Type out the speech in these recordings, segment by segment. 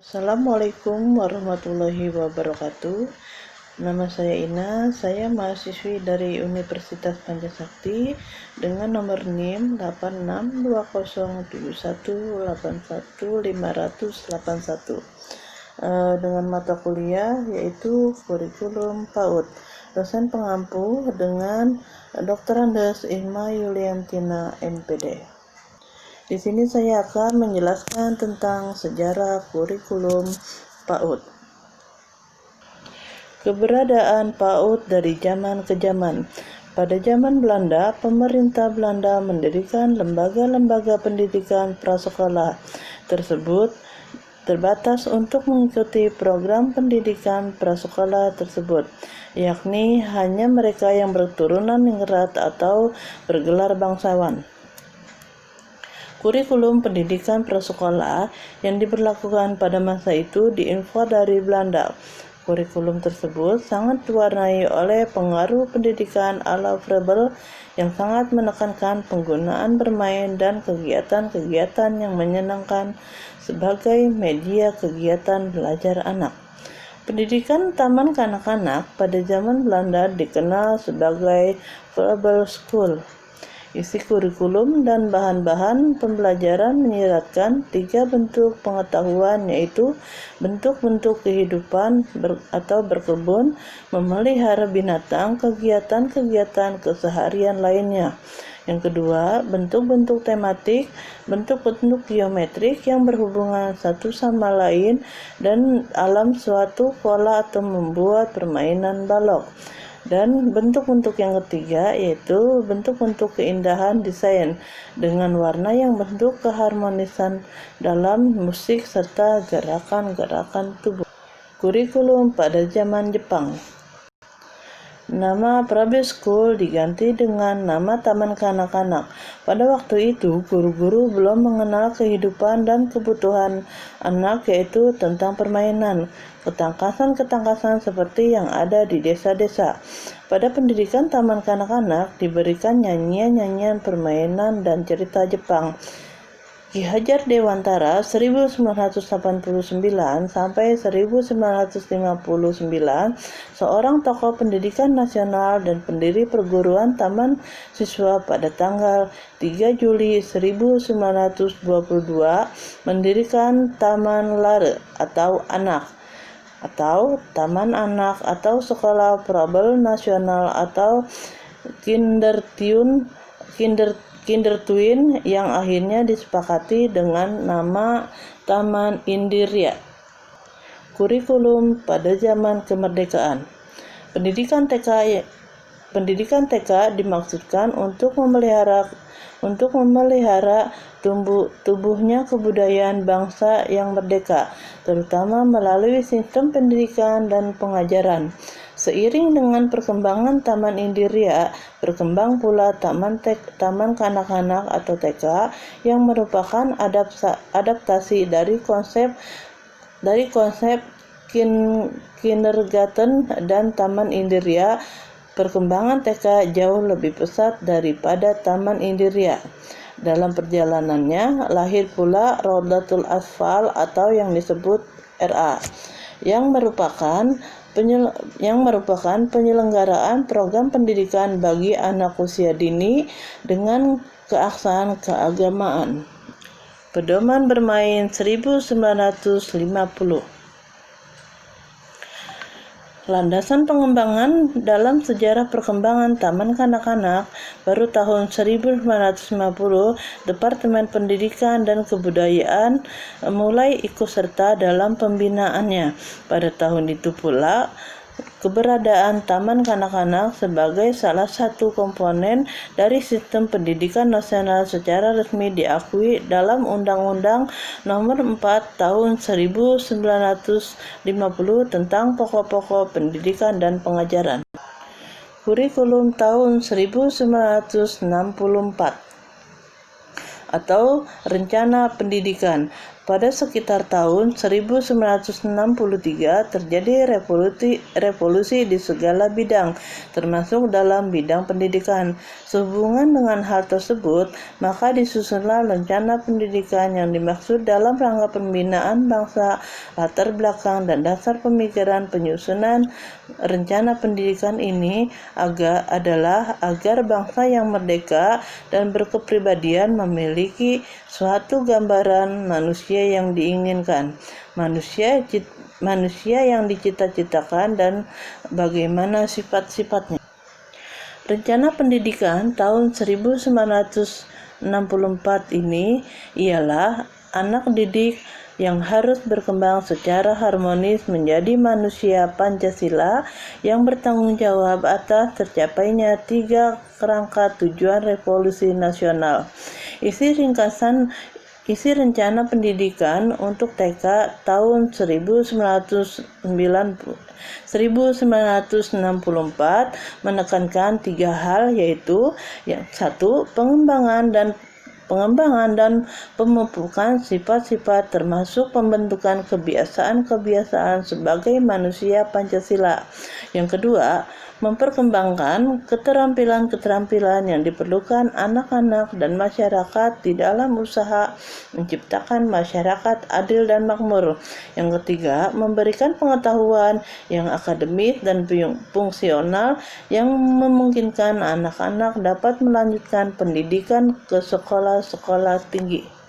Assalamualaikum warahmatullahi wabarakatuh. Nama saya Ina, saya mahasiswi dari Universitas Pancasakti dengan nomor NIM 862071815581 dengan mata kuliah yaitu kurikulum PAUD. Dosen pengampu dengan Dr. Andes Irma Yuliantina MPD. Di sini saya akan menjelaskan tentang sejarah kurikulum PAUD. Keberadaan PAUD dari zaman ke zaman. Pada zaman Belanda, pemerintah Belanda mendirikan lembaga-lembaga pendidikan prasekolah tersebut terbatas untuk mengikuti program pendidikan prasekolah tersebut, yakni hanya mereka yang berturunan ningrat atau bergelar bangsawan. Kurikulum pendidikan prasekolah yang diberlakukan pada masa itu diimpor dari Belanda. Kurikulum tersebut sangat diwarnai oleh pengaruh pendidikan ala Froebel yang sangat menekankan penggunaan bermain dan kegiatan-kegiatan yang menyenangkan sebagai media kegiatan belajar anak. Pendidikan taman kanak-kanak pada zaman Belanda dikenal sebagai Froebel School. Isi kurikulum dan bahan-bahan pembelajaran menyiratkan 3 bentuk pengetahuan, yaitu bentuk-bentuk kehidupan atau berkebun, memelihara binatang, kegiatan-kegiatan keseharian lainnya. Yang kedua, bentuk-bentuk tematik, bentuk-bentuk geometrik yang berhubungan satu sama lain dan alam suatu pola atau membuat permainan balok. Dan bentuk-bentuk yang ketiga yaitu bentuk-bentuk keindahan desain dengan warna yang bentuk keharmonisan dalam musik serta gerakan-gerakan tubuh. Kurikulum pada zaman Jepang. Nama Froebel School diganti dengan nama Taman Kanak-kanak. Pada waktu itu, guru-guru belum mengenal kehidupan dan kebutuhan anak, yaitu tentang permainan, ketangkasan-ketangkasan seperti yang ada di desa-desa. Pada pendidikan Taman Kanak-kanak diberikan nyanyian-nyanyian permainan dan cerita Jepang. Ki Hajar Dewantara 1989 sampai 1959, seorang tokoh pendidikan nasional dan pendiri perguruan taman siswa pada tanggal 3 Juli 1922 mendirikan Taman Lare atau Anak atau Taman Anak atau Sekolah Froebel Nasional atau Kindertwin yang akhirnya disepakati dengan nama Taman Indiria. Kurikulum pada zaman kemerdekaan. Pendidikan TK dimaksudkan untuk memelihara tumbuhnya kebudayaan bangsa yang merdeka, terutama melalui sistem pendidikan dan pengajaran. Seiring dengan perkembangan Taman Indiria, berkembang pula Taman Kanak-kanak atau TK yang merupakan adaptasi dari konsep kindergarten dan Taman Indiria. Perkembangan TK jauh lebih pesat daripada Taman Indiria. Dalam perjalanannya lahir pula Rodatul Atfal atau yang disebut RA yang merupakan penyelenggaraan program pendidikan bagi anak usia dini dengan keaksaan keagamaan. Pedoman bermain 1950. Landasan pengembangan dalam sejarah perkembangan Taman Kanak-kanak baru tahun 1950, Departemen Pendidikan dan Kebudayaan mulai ikut serta dalam pembinaannya. Pada tahun itu pula, keberadaan Taman Kanak-kanak sebagai salah satu komponen dari sistem pendidikan nasional secara resmi diakui dalam Undang-Undang Nomor 4 Tahun 1950 tentang pokok-pokok pendidikan dan pengajaran. Kurikulum tahun 1964 atau Rencana Pendidikan. Pada sekitar tahun 1963 terjadi revolusi di segala bidang, termasuk dalam bidang pendidikan. Sehubungan dengan hal tersebut, maka disusunlah rencana pendidikan yang dimaksud dalam rangka pembinaan bangsa. Latar belakang dan dasar pemikiran penyusunan rencana pendidikan ini adalah agar bangsa yang merdeka dan berkepribadian memiliki suatu gambaran manusia yang diinginkan, manusia yang dicita-citakan, dan bagaimana sifat-sifatnya. Rencana pendidikan tahun 1964 ini ialah anak didik yang harus berkembang secara harmonis menjadi manusia Pancasila yang bertanggung jawab atas tercapainya 3 kerangka tujuan revolusi nasional. Isi rencana pendidikan untuk TK tahun 1964 menekankan 3 hal, yaitu yang 1. Pengembangan dan pemupukan sifat-sifat termasuk pembentukan kebiasaan-kebiasaan sebagai manusia Pancasila. Yang kedua, memperkembangkan keterampilan-keterampilan yang diperlukan anak-anak dan masyarakat di dalam usaha menciptakan masyarakat adil dan makmur. Yang ketiga, memberikan pengetahuan yang akademis dan fungsional yang memungkinkan anak-anak dapat melanjutkan pendidikan ke sekolah-sekolah tinggi.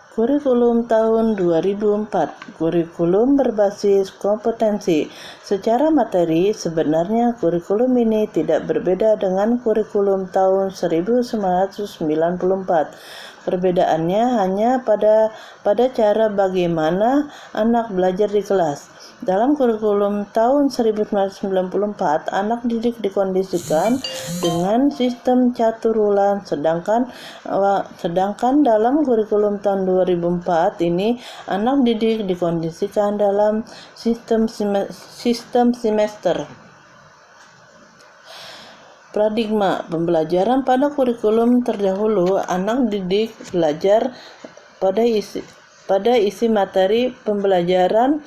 Kurikulum tahun 2004. Kurikulum berbasis kompetensi. Secara materi, sebenarnya kurikulum ini tidak berbeda dengan kurikulum tahun 1994. Perbedaannya hanya pada cara bagaimana anak belajar di kelas. Dalam kurikulum tahun 1994, anak didik dikondisikan dengan sistem catur-ulang, sedangkan dalam kurikulum tahun 2004 ini anak didik dikondisikan dalam sistem semester. Paradigma pembelajaran pada kurikulum terdahulu, anak didik belajar pada isi materi pembelajaran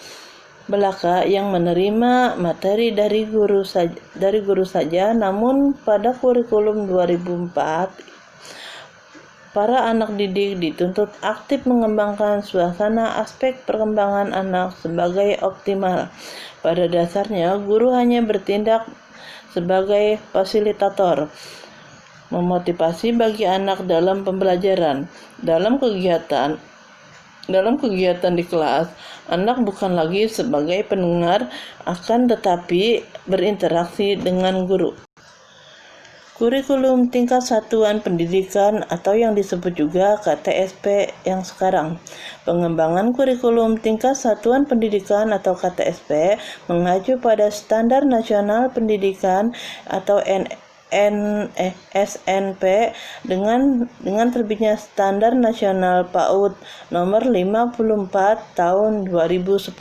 belaka yang menerima materi dari guru saja. Namun pada kurikulum 2004, para anak didik dituntut aktif mengembangkan suasana aspek perkembangan anak sebagai optimal. Pada dasarnya, guru hanya bertindak sebagai fasilitator, memotivasi bagi anak dalam pembelajaran. Dalam kegiatan di kelas, anak bukan lagi sebagai pendengar, akan tetapi berinteraksi dengan guru. Kurikulum tingkat satuan pendidikan atau yang disebut juga KTSP yang sekarang. Pengembangan kurikulum tingkat satuan pendidikan atau KTSP mengacu pada Standar Nasional Pendidikan atau SNP dengan terbitnya Standar Nasional PAUD nomor 54 tahun 2010.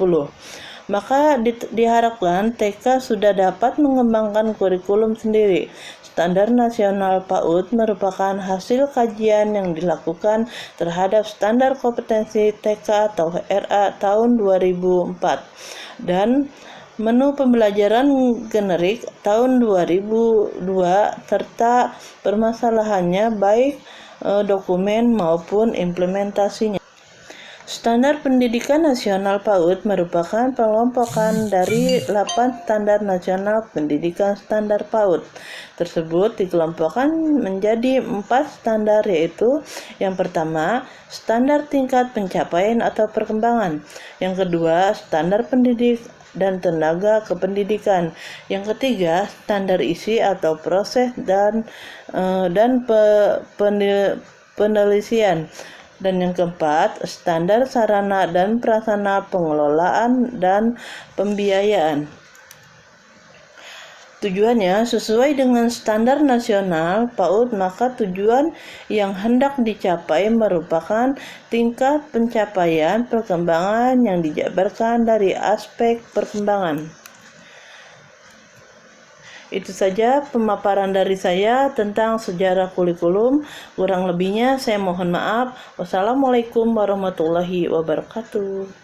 Maka diharapkan TK sudah dapat mengembangkan kurikulum sendiri. Standar Nasional PAUD merupakan hasil kajian yang dilakukan terhadap standar kompetensi TK atau RA tahun 2004 dan menu pembelajaran generik tahun 2002 serta permasalahannya baik dokumen maupun implementasinya. Standar Pendidikan Nasional PAUD merupakan pengelompokan dari 8 standar nasional pendidikan standar PAUD. Tersebut dikelompokkan menjadi 4 standar, yaitu yang pertama, standar tingkat pencapaian atau perkembangan. Yang kedua, standar pendidik dan tenaga kependidikan. Yang ketiga, standar isi atau proses dan penelitian. Dan yang keempat, standar sarana dan prasarana pengelolaan dan pembiayaan. Tujuannya sesuai dengan standar nasional PAUD, maka tujuan yang hendak dicapai merupakan tingkat pencapaian perkembangan yang dijabarkan dari aspek perkembangan. Itu saja pemaparan dari saya tentang sejarah kurikulum. Kurang lebihnya saya mohon maaf. Wassalamualaikum warahmatullahi wabarakatuh.